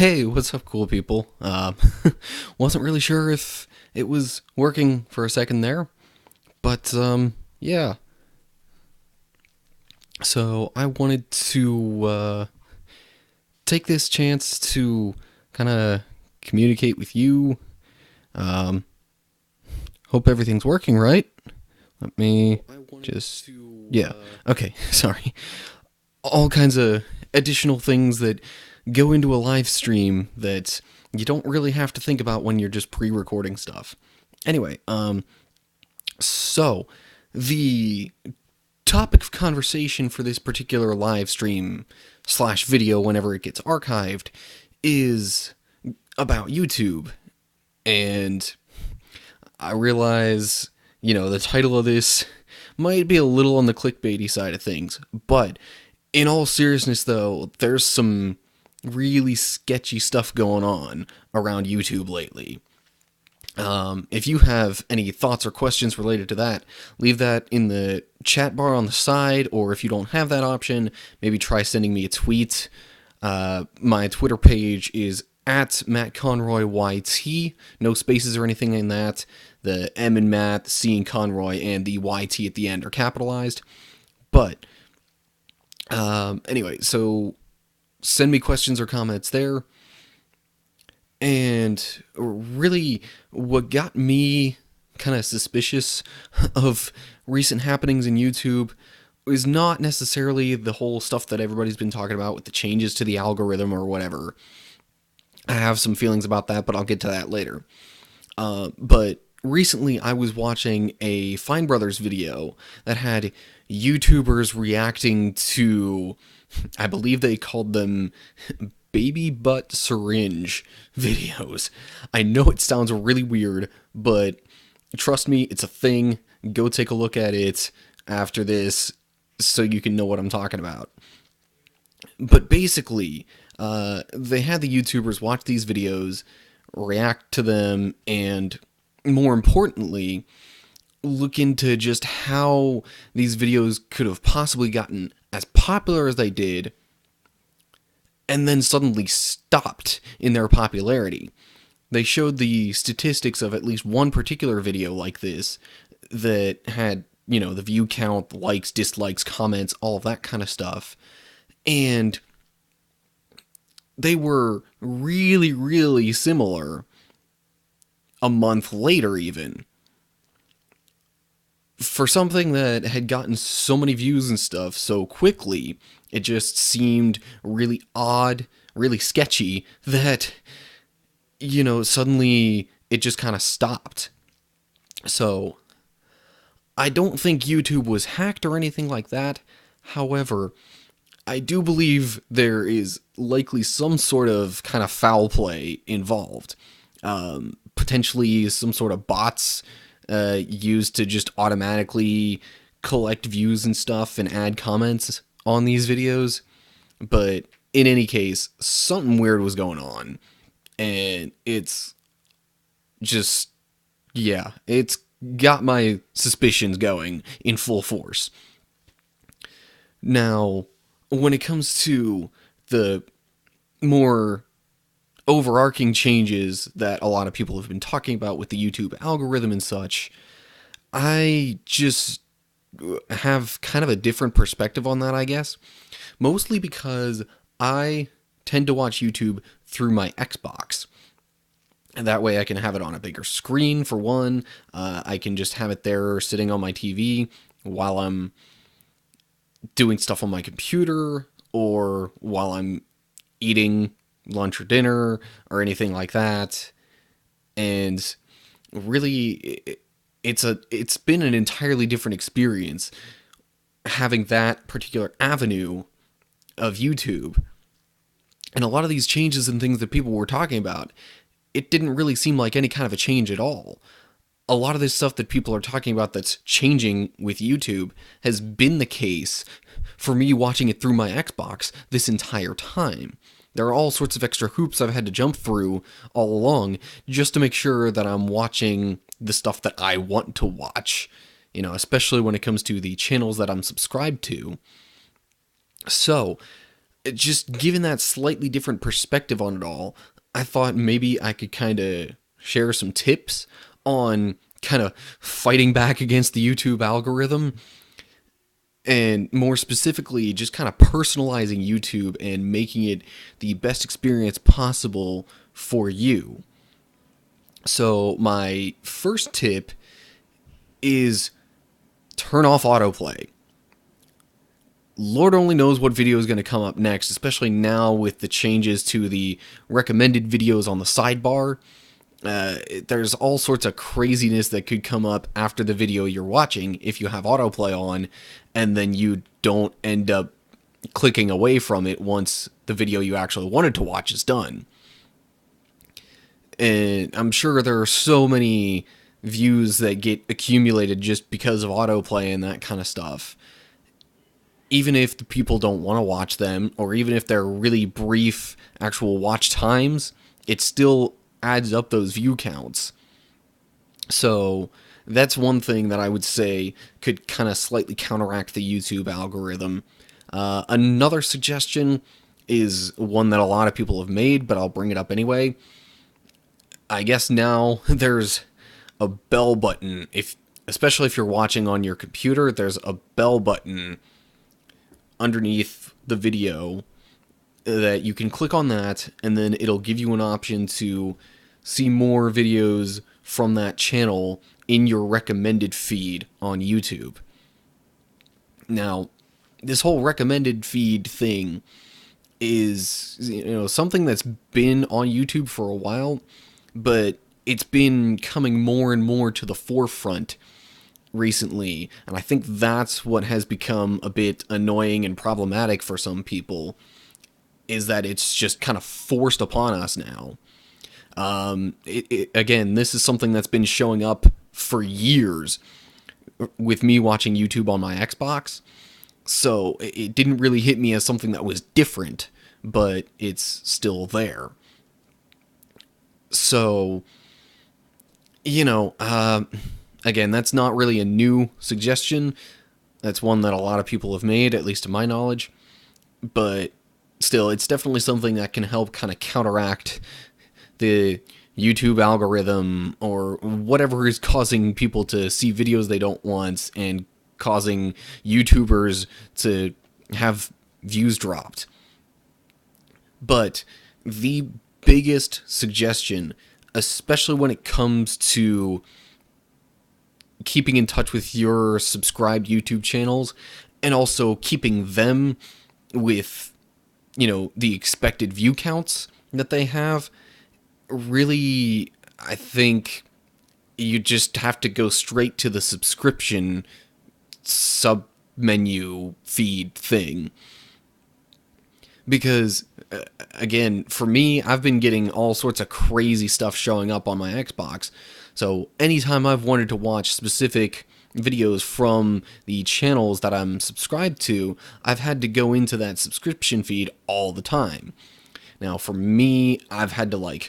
Hey, what's up, cool people? Wasn't really sure if it was working for a second there, but yeah. So I wanted to take this chance to kind of communicate with you. Um, Hope everything's working right. Let me just. Yeah. Okay, sorry. All kinds of additional things that go into a live stream that you don't really have to think about when you're just pre-recording stuff. Anyway, so the topic of conversation for this particular live stream slash video whenever it gets archived is about YouTube. And I realize, the title of this might be a little on the clickbaity side of things, but in all seriousness, though, there's some really sketchy stuff going on around YouTube lately. If you have any thoughts or questions related to that, leave that in the chat bar on the side, or if you don't have that option, maybe try sending me a tweet. My Twitter page is at Matt Conroy YT, no spaces or anything in that. The M in Matt, the C in Conroy, and the YT at the end are capitalized. But anyway, so send me questions or comments there. And really, what got me kind of suspicious of recent happenings in YouTube is not necessarily the whole stuff that everybody's been talking about with the changes to the algorithm or whatever. I have some feelings about that, but I'll get to that later. But recently, I was watching a Fine Brothers video that had YouTubers reacting to, I believe they called them baby butt syringe videos. I know it sounds really weird, but trust me, it's a thing. Go take a look at it after this so you can know what I'm talking about. But basically, they had the YouTubers watch these videos, react to them, and more importantly, look into just how these videos could have possibly gotten as popular as they did and then suddenly stopped in their popularity. They showed the statistics of at least one particular video like this that had, the view count, the likes, dislikes, comments, all of that kind of stuff. And they were really, really similar a month later, even. For something that had gotten so many views and stuff so quickly, it just seemed really odd, really sketchy that, suddenly it just kind of stopped. So, I don't think YouTube was hacked or anything like that. However, I do believe there is likely some sort of kind of foul play involved. Potentially some sort of bots used to just automatically collect views and stuff and add comments on these videos. But in any case, something weird was going on. And it's just, yeah, it's got my suspicions going in full force. Now, when it comes to the more overarching changes that a lot of people have been talking about with the YouTube algorithm and such, I just have kind of a different perspective on that, I guess. Mostly because I tend to watch YouTube through my Xbox. And that way I can have it on a bigger screen, for one. I can just have it there sitting on my TV while I'm doing stuff on my computer or while I'm eating lunch or dinner or anything like that. And really, it's been an entirely different experience having that particular avenue of YouTube. And a lot of these changes and things that people were talking about, it didn't really seem like any kind of a change at all. A lot of this stuff that people are talking about that's changing with YouTube has been the case for me watching it through my Xbox this entire time. There are all sorts of extra hoops I've had to jump through all along just to make sure that I'm watching the stuff that I want to watch, especially when it comes to the channels that I'm subscribed to. So, just given that slightly different perspective on it all, I thought maybe I could kind of share some tips on kind of fighting back against the YouTube algorithm, and more specifically, just kind of personalizing YouTube and making it the best experience possible for you. So, my first tip is turn off autoplay. Lord only knows what video is going to come up next, especially now with the changes to the recommended videos on the sidebar. There's all sorts of craziness that could come up after the video you're watching if you have autoplay on, and then you don't end up clicking away from it once the video you actually wanted to watch is done. And I'm sure there are so many views that get accumulated just because of autoplay and that kind of stuff. Even if the people don't want to watch them, or even if they're really brief actual watch times, it still adds up those view counts. So that's one thing that I would say could kind of slightly counteract the YouTube algorithm. Another suggestion is one that a lot of people have made, but I'll bring it up anyway. I guess now there's a bell button. Especially if you're watching on your computer, there's a bell button underneath the video that you can click on that, and then it'll give you an option to see more videos from that channel in your recommended feed on YouTube. Now, this whole recommended feed thing is, something that's been on YouTube for a while, but it's been coming more and more to the forefront recently, and I think that's what has become a bit annoying and problematic for some people, is that it's just kind of forced upon us now. Again, this is something that's been showing up for years with me watching YouTube on my Xbox, so it didn't really hit me as something that was different, but it's still there. So, again, that's not really a new suggestion. That's one that a lot of people have made, at least to my knowledge. But still, it's definitely something that can help kind of counteract the YouTube algorithm or whatever is causing people to see videos they don't want and causing YouTubers to have views dropped. But the biggest suggestion, especially when it comes to keeping in touch with your subscribed YouTube channels and also keeping them with, the expected view counts that they have, really, I think you just have to go straight to the subscription sub-menu feed thing. Because, again, for me, I've been getting all sorts of crazy stuff showing up on my Xbox. So anytime I've wanted to watch specific videos from the channels that I'm subscribed to, I've had to go into that subscription feed all the time. Now, for me, I've had to,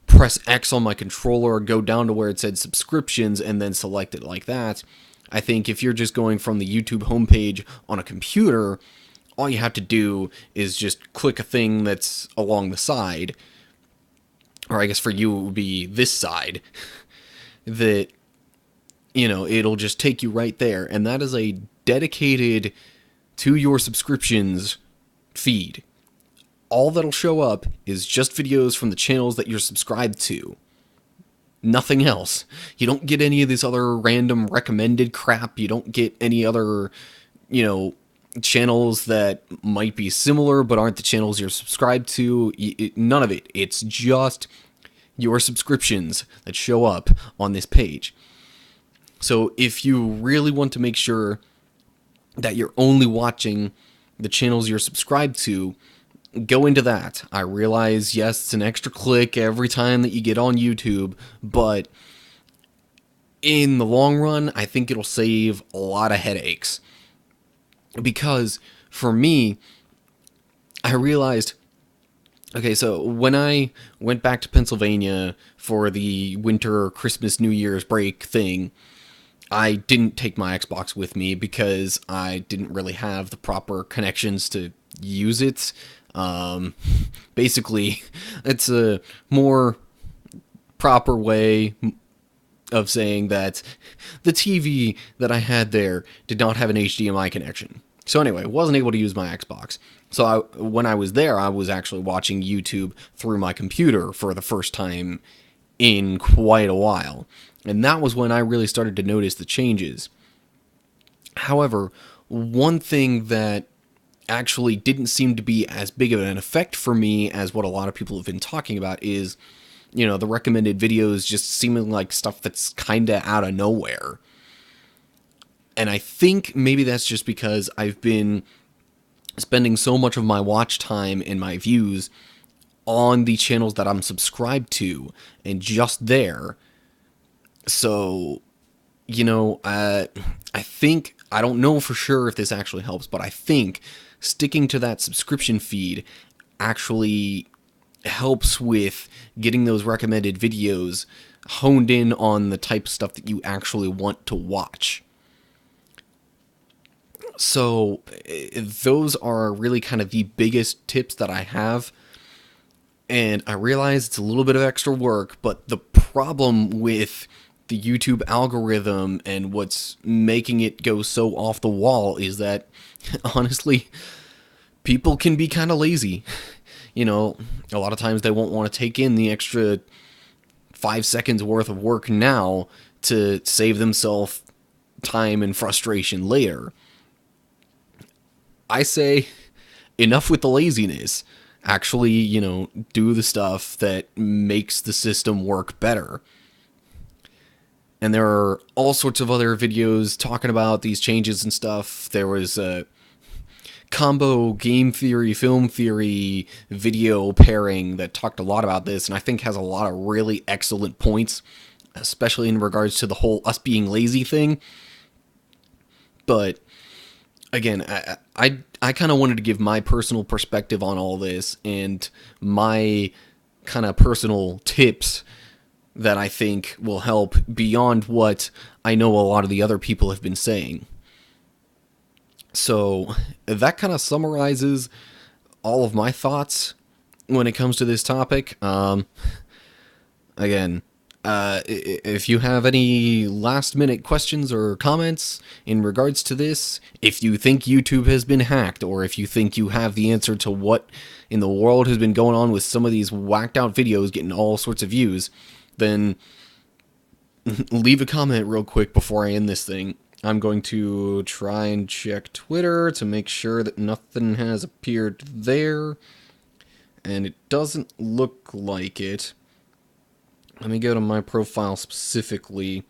press X on my controller, go down to where it said subscriptions, and then select it like that. I think if you're just going from the YouTube homepage on a computer, all you have to do is just click a thing that's along the side, or I guess for you it would be this side, that, it'll just take you right there, and that is a dedicated to your subscriptions feed. All that'll show up is just videos from the channels that you're subscribed to. Nothing else. You don't get any of this other random recommended crap. You don't get any other, channels that might be similar but aren't the channels you're subscribed to. None of it. It's just your subscriptions that show up on this page. So if you really want to make sure that you're only watching the channels you're subscribed to, go into that. I realize, yes, it's an extra click every time that you get on YouTube, but in the long run, I think it'll save a lot of headaches. Because for me, I realized, okay, so when I went back to Pennsylvania for the winter, Christmas, New Year's break thing, I didn't take my Xbox with me because I didn't really have the proper connections to use it. Basically, it's a more proper way of saying that the TV that I had there did not have an HDMI connection. So anyway, wasn't able to use my Xbox. So when I was there, I was actually watching YouTube through my computer for the first time in quite a while. And that was when I really started to notice the changes. However, one thing that actually didn't seem to be as big of an effect for me as what a lot of people have been talking about is, the recommended videos just seeming like stuff that's kind of out of nowhere. And I think maybe that's just because I've been spending so much of my watch time and my views on the channels that I'm subscribed to and just there. So, I think, I don't know for sure if this actually helps, but I think sticking to that subscription feed actually helps with getting those recommended videos honed in on the type of stuff that you actually want to watch. So those are really kind of the biggest tips that I have. And I realize it's a little bit of extra work, but the problem with the YouTube algorithm and what's making it go so off the wall is that, honestly, people can be kind of lazy. A lot of times they won't want to take in the extra 5 seconds worth of work now to save themselves time and frustration later. I say, enough with the laziness. Actually, do the stuff that makes the system work better. And there are all sorts of other videos talking about these changes and stuff. There was a combo game theory, film theory video pairing that talked a lot about this, and I think has a lot of really excellent points, especially in regards to the whole us being lazy thing. But again, I kind of wanted to give my personal perspective on all this and my kind of personal tips that I think will help beyond what I know a lot of the other people have been saying. So that kind of summarizes all of my thoughts when it comes to this topic. Again, if you have any last minute questions or comments in regards to this, if you think YouTube has been hacked, or if you think you have the answer to what in the world has been going on with some of these whacked out videos getting all sorts of views, then leave a comment real quick before I end this thing. I'm going to try and check Twitter to make sure that nothing has appeared there, and it doesn't look like it. Let me go to my profile specifically.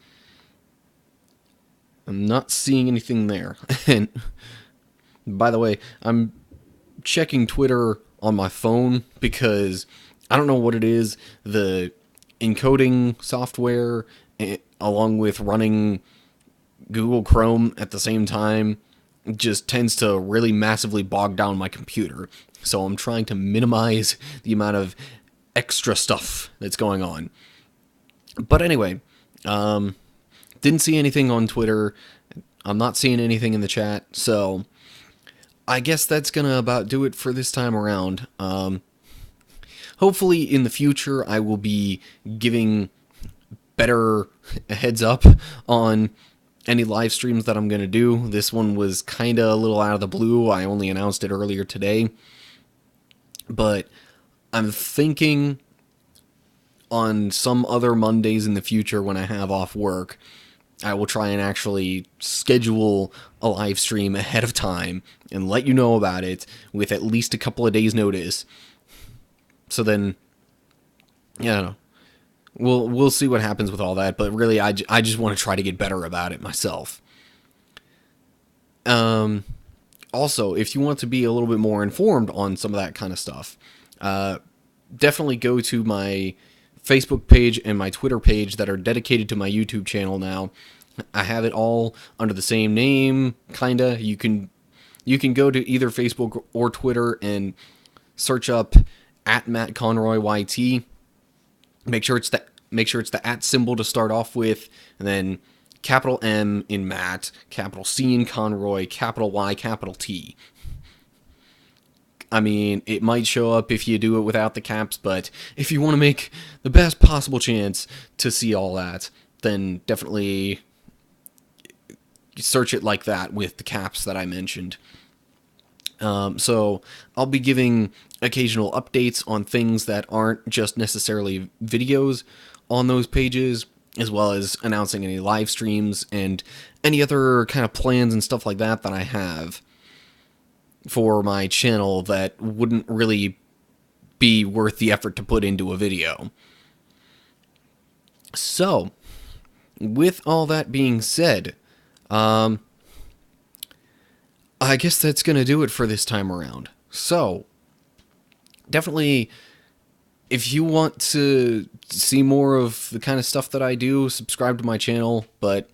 I'm not seeing anything there. And by the way, I'm checking Twitter on my phone because I don't know what it is. The encoding software, along with running Google Chrome at the same time, just tends to really massively bog down my computer. So I'm trying to minimize the amount of extra stuff that's going on. But anyway, didn't see anything on Twitter. I'm not seeing anything in the chat. So I guess that's going to about do it for this time around. Hopefully in the future I will be giving better heads up on any live streams that I'm going to do. This one was kind of a little out of the blue. I only announced it earlier today. But I'm thinking on some other Mondays in the future when I have off work, I will try and actually schedule a live stream ahead of time and let you know about it with at least a couple of days notice. So then, yeah, we'll see what happens with all that, but really I just want to try to get better about it myself. Also, if you want to be a little bit more informed on some of that kind of stuff, definitely go to my Facebook page and my Twitter page that are dedicated to my YouTube channel now. I have it all under the same name, kinda. You can go to either Facebook or Twitter and search up @MattConroyYT. Make sure it's the @ symbol to start off with, and then capital M in Matt, capital C in Conroy, capital Y, capital T. I mean, it might show up if you do it without the caps, but if you want to make the best possible chance to see all that, then definitely search it like that with the caps that I mentioned. So I'll be giving occasional updates on things that aren't just necessarily videos on those pages, as well as announcing any live streams and any other kind of plans and stuff like that that I have for my channel that wouldn't really be worth the effort to put into a video. So, with all that being said, I guess that's going to do it for this time around. So, definitely, if you want to see more of the kind of stuff that I do, subscribe to my channel, but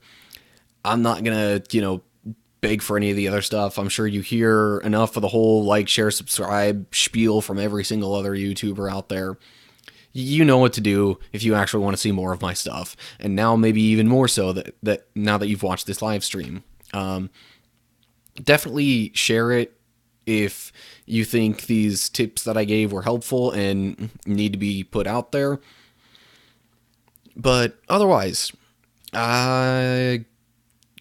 I'm not going to, beg for any of the other stuff. I'm sure you hear enough of the whole like, share, subscribe spiel from every single other YouTuber out there. You know what to do if you actually want to see more of my stuff. And now maybe even more so that now that you've watched this live stream. Definitely share it if you think these tips that I gave were helpful and need to be put out there. But otherwise, I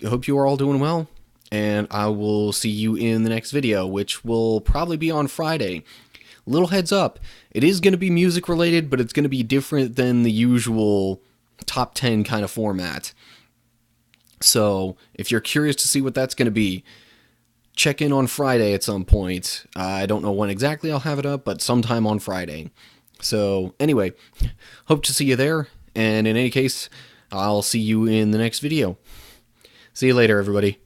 hope you are all doing well, and I will see you in the next video, which will probably be on Friday. Little heads up, it is going to be music related, but it's going to be different than the usual top 10 kind of format. So if you're curious to see what that's going to be, check in on Friday at some point. I don't know when exactly I'll have it up, but sometime on Friday. So anyway, hope to see you there, and in any case, I'll see you in the next video. See you later, everybody.